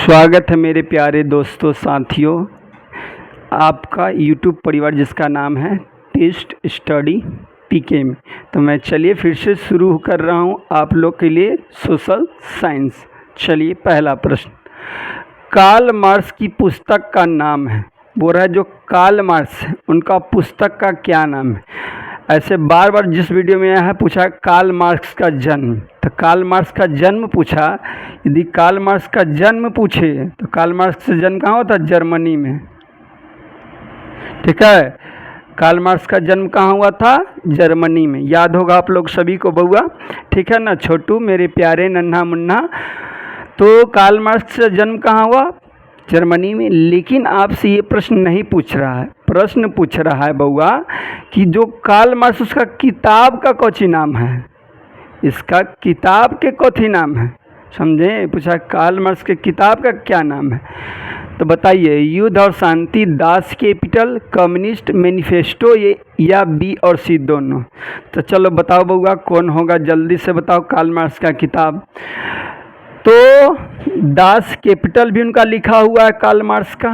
स्वागत है मेरे प्यारे दोस्तों साथियों, आपका YouTube परिवार जिसका नाम है टेस्ट स्टडी टीके में। तो मैं चलिए फिर से शुरू कर रहा हूँ आप लोग के लिए सोशल साइंस। चलिए पहला प्रश्न, कार्ल मार्क्स की पुस्तक का नाम है। बोल रहा है जो कार्ल मार्क्स है उनका पुस्तक का क्या नाम है। ऐसे बार बार जिस वीडियो में यह पूछा कार्ल मार्क्स का जन्म, तो कार्ल मार्क्स का जन्म पूछा। यदि कार्ल मार्क्स का जन्म पूछे तो कार्ल मार्क्स का जन्म कहाँ हुआ था? जर्मनी में। ठीक है, कार्ल मार्क्स का जन्म कहाँ हुआ था? जर्मनी में। याद होगा आप लोग सभी को बउआ, ठीक है ना छोटू मेरे प्यारे नन्हा मुन्ना। तो कार्ल मार्क्स का जन्म कहाँ हुआ? जर्मनी में। लेकिन आपसे ये प्रश्न नहीं पूछ रहा है, प्रश्न पूछ रहा है बउआ कि जो कार्ल मार्क्स उसका किताब का कौची नाम है। इसका किताब के कौथी नाम है, समझे? पूछा कार्ल मार्क्स के किताब का क्या नाम है। तो बताइए, युद्ध और शांति, दास कैपिटल, कम्युनिस्ट मैनिफेस्टो, ये या बी और सी दोनों। तो चलो बताओ बउआ कौन होगा, जल्दी से बताओ कार्ल मार्क्स का किताब। तो दास कैपिटल भी उनका लिखा हुआ है कार्ल मार्क्स का,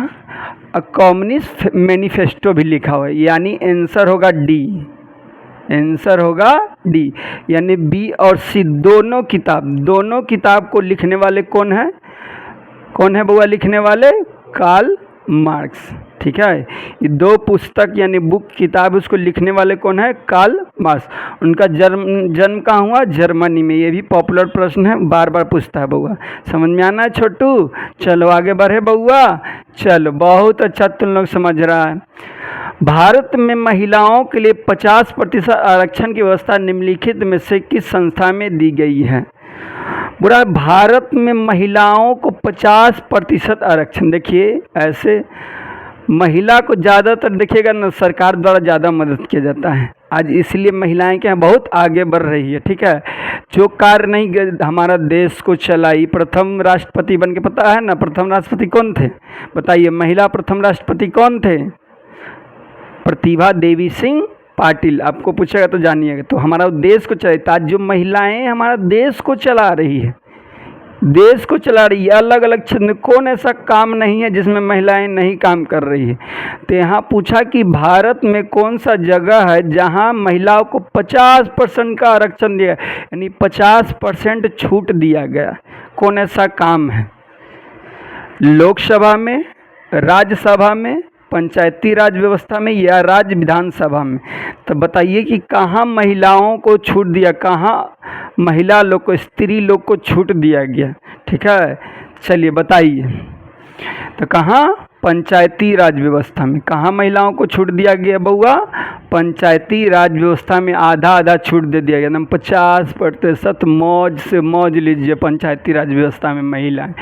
और कम्युनिस्ट मैनिफेस्टो भी लिखा हुआ है, यानी आंसर होगा डी। आंसर होगा डी, यानी बी और सी दोनों किताब को लिखने वाले कौन है? कौन है बउआ लिखने वाले? Karl Marx. ठीक है, ये दो पुस्तक यानी बुक किताब उसको लिखने वाले कौन है? Karl Marx. उनका जन्म कहाँ हुआ? जर्मनी में। ये भी पॉपुलर प्रश्न है, बार बार पूछता है बउआ। समझ में आना है छोटू? चलो आगे बढ़े बउआ। चलो बहुत अच्छा तुम लोग समझ रहा है। भारत में महिलाओं के लिए 50% आरक्षण की व्यवस्था निम्नलिखित में से किस संस्था में दी गई है? बुरा, भारत में महिलाओं को 50% आरक्षण। देखिए ऐसे महिला को ज़्यादातर देखिएगा ना सरकार द्वारा ज़्यादा मदद किया जाता है आज, इसलिए महिलाएं क्या बहुत आगे बढ़ रही है। ठीक है, जो कार्य नहीं हमारा देश को चलाई, प्रथम राष्ट्रपति बन के, पता है ना प्रथम राष्ट्रपति कौन थे? बताइए, महिला प्रथम राष्ट्रपति कौन थे? प्रतिभा देवी सिंह पाटिल। आपको पूछेगा तो जानिएगा। तो हमारा देश को चलाता, जो महिलाएं हमारा देश को चला रही है, देश को चला रही है। अलग अलग क्षेत्र, कौन ऐसा काम नहीं है जिसमें महिलाएं नहीं काम कर रही है। तो यहाँ पूछा कि भारत में कौन सा जगह है जहाँ महिलाओं को 50% का आरक्षण दिया, यानी 50% छूट दिया गया। कौन ऐसा काम है? लोकसभा में, राज्यसभा में, पंचायती राज व्यवस्था में, या राज्य विधानसभा में। तो बताइए कि कहाँ महिलाओं को छूट दिया, कहाँ महिला लोग को, स्त्री लोग को छूट दिया गया। ठीक है, चलिए बताइए। तो कहाँ? पंचायती राज व्यवस्था में। कहाँ महिलाओं को छूट दिया गया बउआ? पंचायती राज व्यवस्था में आधा आधा छूट दे दिया गया, एकदम 50% मौज से मौज लीजिए पंचायती राज व्यवस्था में महिलाएं।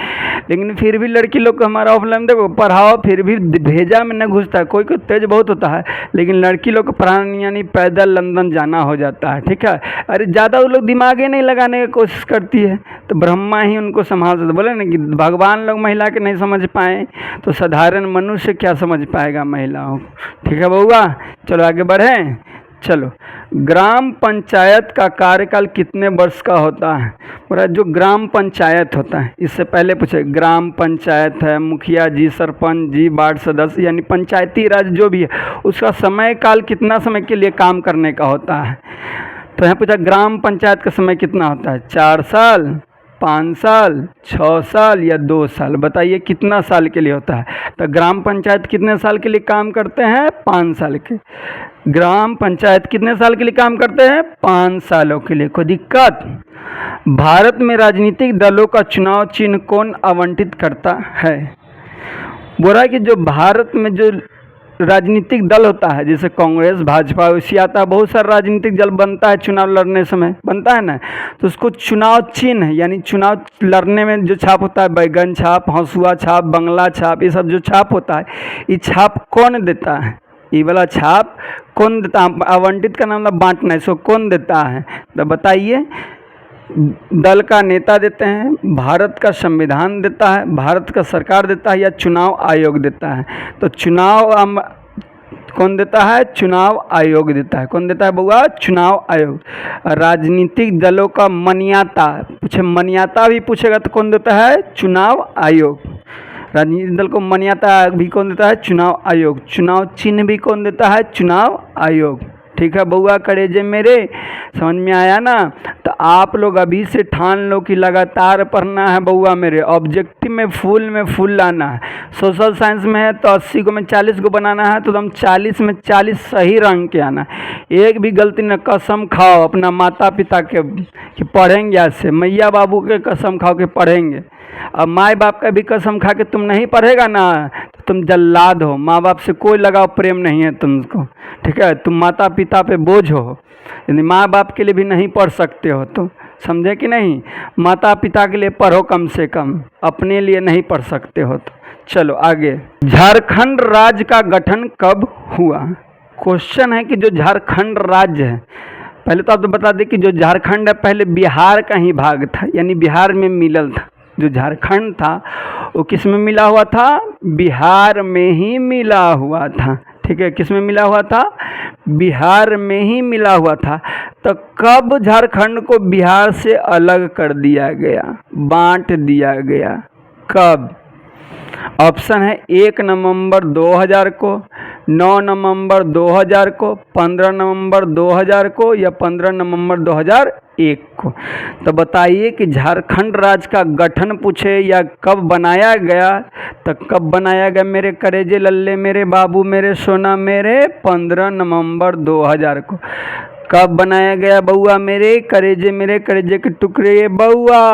लेकिन फिर भी लड़की लोग को हमारा ऑफलाइन देखो पढ़ाओ, फिर भी भेजा में न घुसता है। कोई तेज बहुत होता है, लेकिन लड़की लोग को पढ़ाने यानी पैदल लंदन जाना हो जाता है। ठीक है, अरे ज़्यादा वो लोग दिमाग ही नहीं लगाने की कोशिश करती है, तो ब्रह्मा ही उनको संभाल सकते। बोले ना कि भगवान लोग महिला के नहीं समझ पाए तो साधारण मनुष्य क्या समझ पाएगा महिलाओं को। ठीक है बउआ, चलो आगे बढ़ें। चलो, ग्राम पंचायत का कार्यकाल कितने वर्ष का होता है? पूरा जो ग्राम पंचायत होता है, इससे पहले पूछे ग्राम पंचायत है, मुखिया जी, सरपंच जी, वार्ड सदस्य, यानी पंचायती राज जो भी है, उसका समय काल कितना समय के लिए काम करने का होता है? तो यहाँ पूछा ग्राम पंचायत का समय कितना होता है? 4 साल, 5 साल, 6 साल या 2 साल। बताइए कितना साल के लिए होता है? तो ग्राम पंचायत कितने साल के लिए काम करते हैं? 5 साल के। ग्राम पंचायत कितने साल के लिए काम करते हैं? 5 सालों के लिए। कोई दिक्कत? भारत में राजनीतिक दलों का चुनाव चिन्ह कौन आवंटित करता है? बोल रहा है कि जो भारत में जो राजनीतिक दल होता है, जैसे कांग्रेस, भाजपा, वैसे आता है, बहुत सारा राजनीतिक दल बनता है चुनाव लड़ने समय, बनता है ना। तो उसको चुनाव चिन्ह, यानी चुनाव लड़ने में जो छाप होता है, बैगन छाप, हंसुआ छाप, बंगला छाप, ये सब जो छाप होता है, ये छाप कौन देता है? ये वाला छाप कौन देता है? आवंटित का नाम बांटना है, इसको कौन देता है? तो बताइए। दल का नेता देते हैं, भारत का संविधान देता है, भारत का सरकार देता है, या चुनाव आयोग देता है? तो चुनाव कौन देता है? चुनाव आयोग देता है। कौन देता है बउआ? चुनाव आयोग। राजनीतिक दलों का मान्यता पूछे, मान्यता भी पूछेगा तो कौन देता है? चुनाव आयोग। राजनीतिक दल को मान्यता भी कौन देता है? चुनाव आयोग। चुनाव चिन्ह भी कौन देता है? चुनाव आयोग। ठीक है बउआ करेजे मेरे, समझ में आया ना? तो आप लोग अभी से ठान लो कि लगातार पढ़ना है बउआ मेरे। ऑब्जेक्टिव में फुल लाना है। सोशल साइंस में है तो 80 को में 40 को बनाना है, तो हम 40 में 40 सही रंग के आना। एक भी गलती न, कसम खाओ अपना माता पिता के कि पढ़ेंगे, आज से मैया बाबू के कसम खाओ के पढ़ेंगे। अब माँ बाप का भी कसम खा के तुम नहीं पढ़ेगा ना तो तुम जल्लाद हो। माँ बाप से कोई लगाव प्रेम नहीं है तुमको, ठीक है? तुम माता पिता पे बोझ हो, यदि माँ बाप के लिए भी नहीं पढ़ सकते हो तो, समझे कि नहीं? माता पिता के लिए पढ़ो कम से कम, अपने लिए नहीं पढ़ सकते हो तो। चलो आगे। झारखंड राज्य का गठन कब हुआ? क्वेश्चन है कि जो झारखंड राज्य है, पहले तो आप तो बता दें कि जो झारखंड है पहले बिहार का ही भाग था, यानी बिहार में मिलल था। जो झारखंड था वो किस में मिला हुआ था? बिहार में ही मिला हुआ था, ठीक है? किस में मिला हुआ था? बिहार में ही मिला हुआ था। तो कब झारखंड को बिहार से अलग कर दिया गया, बांट दिया गया, कब? ऑप्शन है 1 नवंबर 2000 को, 9 नवंबर 2000 को, 15 नवंबर 2000 को, या 15 नवंबर 2001 को। तो बताइए कि झारखंड राज्य का गठन पूछे या कब बनाया गया, तो कब बनाया गया मेरे करेजे लल्ले मेरे बाबू मेरे सोना मेरे? 15 नवंबर 2000 को। कब बनाया गया बउआ मेरे करेजे के टुकड़े बउआ?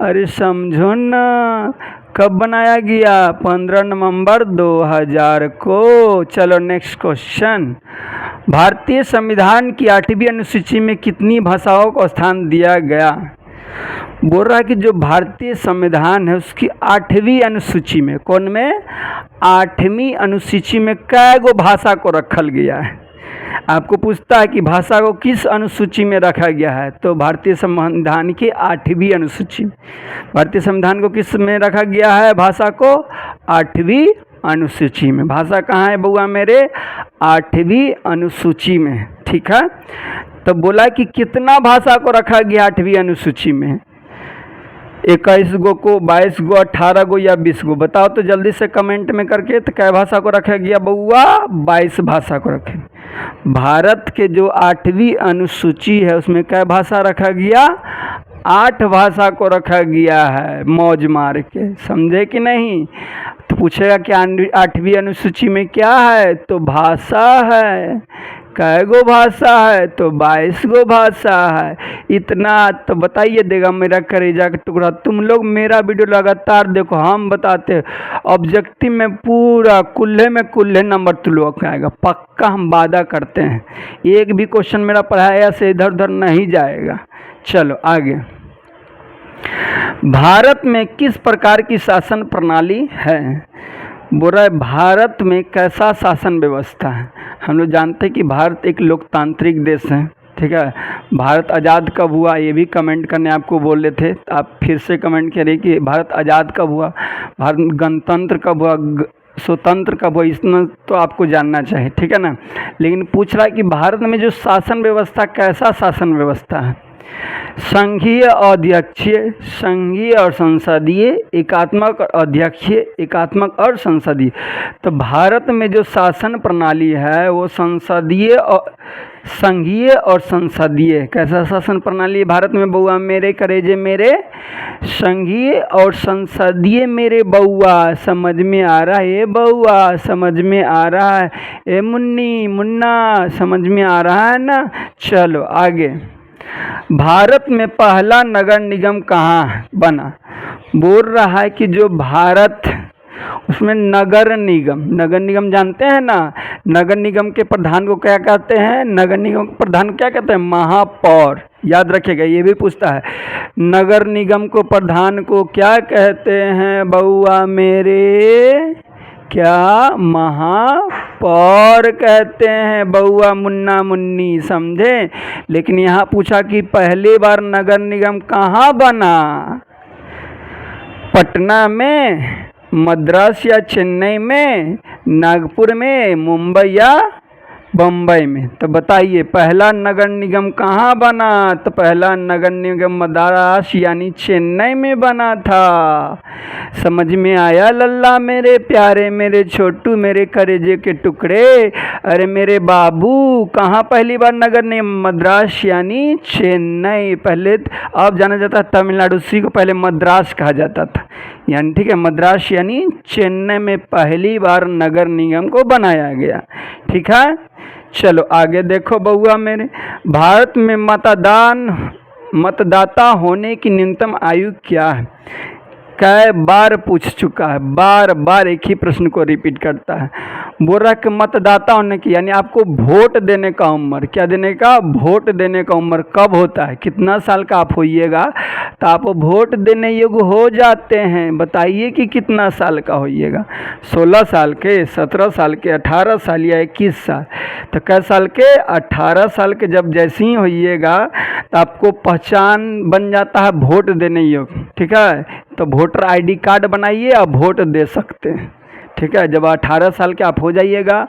अरे समझो ना, कब बनाया गया? 15 नवंबर 2000 को। चलो नेक्स्ट क्वेश्चन। भारतीय संविधान की 8वीं अनुसूची में कितनी भाषाओं को स्थान दिया गया? बोल रहा है कि जो भारतीय संविधान है उसकी 8वीं अनुसूची में, कौन में? 8वीं अनुसूची में कै गो भाषा को रखल गया है? आपको पूछता है कि भाषा को किस अनुसूची में रखा गया है, तो भारतीय संविधान की 8वीं अनुसूची में। भारतीय संविधान को किस में रखा गया है? भाषा को 8वीं अनुसूची में। भाषा कहाँ है बउआ मेरे? 8वीं अनुसूची में, ठीक है? तो बोला कि कितना भाषा को रखा गया 8वीं अनुसूची में? 21 गो को, 22 गो, 18 गो या 20 गो? बताओ तो जल्दी से कमेंट में करके। तो कै भाषा को रखा गया बउआ? 22 भाषा को रखे। भारत के जो 8वीं अनुसूची है उसमें कै भाषा रखा गया? 8 भाषा को रखा गया है, मौज मार के, समझे कि नहीं? तो पूछेगा कि 8वीं अनुसूची में क्या है, तो भाषा है। कै गो भाषा है? तो 22 गो भाषा है। इतना तो बताइए देगा मेरा करेजा का टुकड़ा। तुम लोग मेरा वीडियो लगातार देखो, हम बताते ऑब्जेक्टिव में पूरा कुल्हे नंबर तुम लोग का आएगा, पक्का हम वादा करते हैं। एक भी क्वेश्चन मेरा पढ़ाया से इधर उधर नहीं जाएगा। चलो आगे। भारत में किस प्रकार की शासन प्रणाली है? बोल रहा है भारत में कैसा शासन व्यवस्था है? हम लोग जानते हैं कि भारत एक लोकतांत्रिक देश है, ठीक है? भारत आज़ाद कब हुआ ये भी कमेंट करने आपको बोले थे, तो आप फिर से कमेंट करें कि भारत आज़ाद कब हुआ, भारत गणतंत्र कब हुआ, स्वतंत्र कब हुआ, इसमें तो आपको जानना चाहिए, ठीक है ना? लेकिन पूछ रहा है कि भारत में जो शासन व्यवस्था कैसा शासन व्यवस्था है? संघीय अध्यक्षीय, संघीय और संसदीय, एकात्मक और अध्यक्षीय, एकात्मक और संसदीय। तो भारत में जो शासन प्रणाली है वो संसदीय और संघीय और संसदीय। कैसा शासन प्रणाली है भारत में बउआ मेरे करेजे मेरे? संघीय और संसदीय मेरे बउआ। समझ में आ रहा है ये बउआ? समझ में आ रहा है ए मुन्नी मुन्ना? समझ में आ रहा है ना? चलो आगे। भारत में पहला नगर निगम कहाँ बना? बोल रहा है कि जो भारत उसमें नगर निगम जानते हैं ना? नगर निगम के प्रधान को क्या कहते हैं? नगर निगम के प्रधान क्या कहते हैं? महापौर। याद रखिएगा, ये भी पूछता है। नगर निगम को प्रधान को क्या कहते हैं बउआ मेरे? क्या? महापौर कहते हैं बउआ मुन्ना मुन्नी, समझे? लेकिन यहाँ पूछा कि पहली बार नगर निगम कहाँ बना? पटना में, मद्रास या चेन्नई में, नागपुर में, मुंबई या बम्बई में। तो बताइए पहला नगर निगम कहाँ बना? तो पहला नगर निगम मद्रास यानी चेन्नई में बना था। समझ में आया लल्ला मेरे प्यारे, मेरे छोटू, मेरे करेजे के टुकड़े? अरे मेरे बाबू, कहाँ पहली बार नगर निगम? मद्रास यानी चेन्नई। पहले अब जाना जाता है तमिलनाडु, उसी को पहले मद्रास कहा जाता था। यानी ठीक है, मद्रास यानी चेन्नई में पहली बार नगर निगम को बनाया गया। ठीक है, चलो आगे देखो बउआ मेरे। भारत में मतदाता होने की न्यूनतम आयु क्या है? कई बार पूछ चुका है, बार बार एक ही प्रश्न को रिपीट करता है। बोल रहा है कि मतदाता होने की यानी आपको वोट देने का उम्र, क्या देने का? वोट देने का उम्र कब होता है? कितना साल का आप होइएगा तो आप वोट देने योग्य हो जाते हैं? बताइए कि कितना साल का होइएगा? 16 साल के, 17 साल के, 18 साल या 21 साल? तो कै साल के? 18 साल के जब जैसे ही होइएगा तो आपको पहचान बन जाता है वोट देने योग्य। ठीक है, तो वोटर आईडी कार्ड बनाइए और वोट दे सकते हैं। ठीक है, जब 18 साल के आप हो जाइएगा,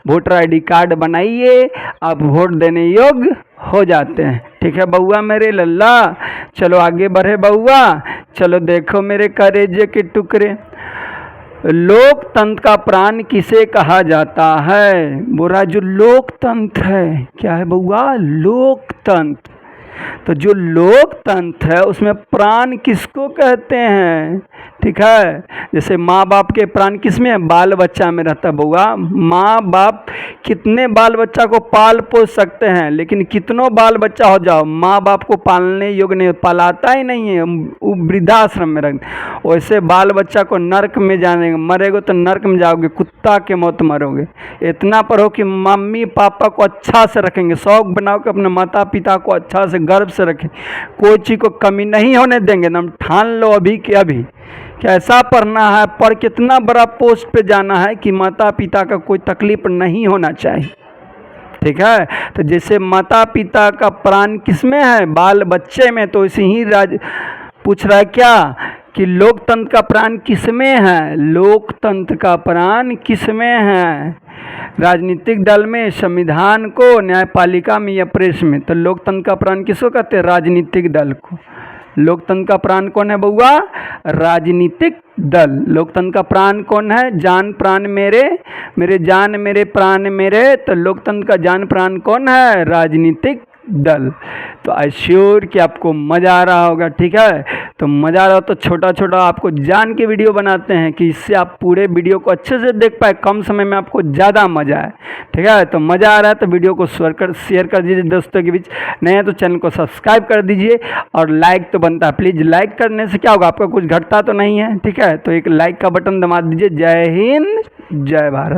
वोटर आईडी कार्ड बनाइए, आप वोट देने योग्य हो जाते हैं। ठीक है बउआ मेरे लल्ला, चलो आगे बढ़े बउआ। चलो देखो मेरे करेजे के टुकड़े, लोकतंत्र का प्राण किसे कहा जाता है? बोला जो लोकतंत्र है, क्या है बउआ? लोकतंत्र। तो जो लोकतंत्र है उसमें प्राण किसको कहते हैं? ठीक है, जैसे माँ बाप के प्राण किस में है? बाल बच्चा में रहता है बउआ। माँ बाप कितने बाल बच्चा को पाल पोस सकते हैं, लेकिन कितनों बाल बच्चा हो जाओ माँ बाप को पालने योग्य नहीं, पालाता ही नहीं है, वो वृद्धाश्रम में रख। वैसे बाल बच्चा को नर्क में जाने, मरेगो तो नर्क में जाओगे, कुत्ता के मौत मरोगे। इतना पर हो कि मम्मी पापा को अच्छा से रखेंगे, शौक बनाओ कि अपने माता पिता को अच्छा से गर्व से रखें, कोई चीज़ को कमी नहीं होने देंगे। एकदम ठान लो अभी कि अभी कैसा पढ़ना है, पर कितना बड़ा पोस्ट पे जाना है कि माता पिता का कोई तकलीफ नहीं होना चाहिए। ठीक है, तो जैसे माता पिता का प्राण किसमें है? बाल बच्चे में। तो इसी ही पूछ रहा है क्या कि लोकतंत्र का प्राण किसमें है? लोकतंत्र का प्राण किसमें है? राजनीतिक दल में, संविधान को, न्यायपालिका में या प्रेस में? तो लोकतंत्र का प्राण किसको कहते हैं? राजनीतिक दल को। लोकतंत्र का प्राण कौन है बउआ? राजनीतिक दल। लोकतंत्र का प्राण कौन है? जान प्राण मेरे, मेरे जान मेरे प्राण मेरे। तो लोकतंत्र का जान प्राण कौन है? राजनीतिक दल। तो आई श्योर कि आपको मज़ा आ रहा होगा। ठीक है, तो मज़ा आ रहा हो तो छोटा छोटा आपको जान के वीडियो बनाते हैं कि इससे आप पूरे वीडियो को अच्छे से देख पाए, कम समय में आपको ज़्यादा मज़ा आए। ठीक है, तो मज़ा आ रहा है तो वीडियो को शेयर कर दीजिए दोस्तों के बीच। नए हैं तो चैनल को सब्सक्राइब कर दीजिए, और लाइक तो बनता है, प्लीज़ लाइक करने से क्या होगा? आपका कुछ घटता तो नहीं है। ठीक है, तो एक लाइक का बटन दबा दीजिए। जय हिंद, जय भारत।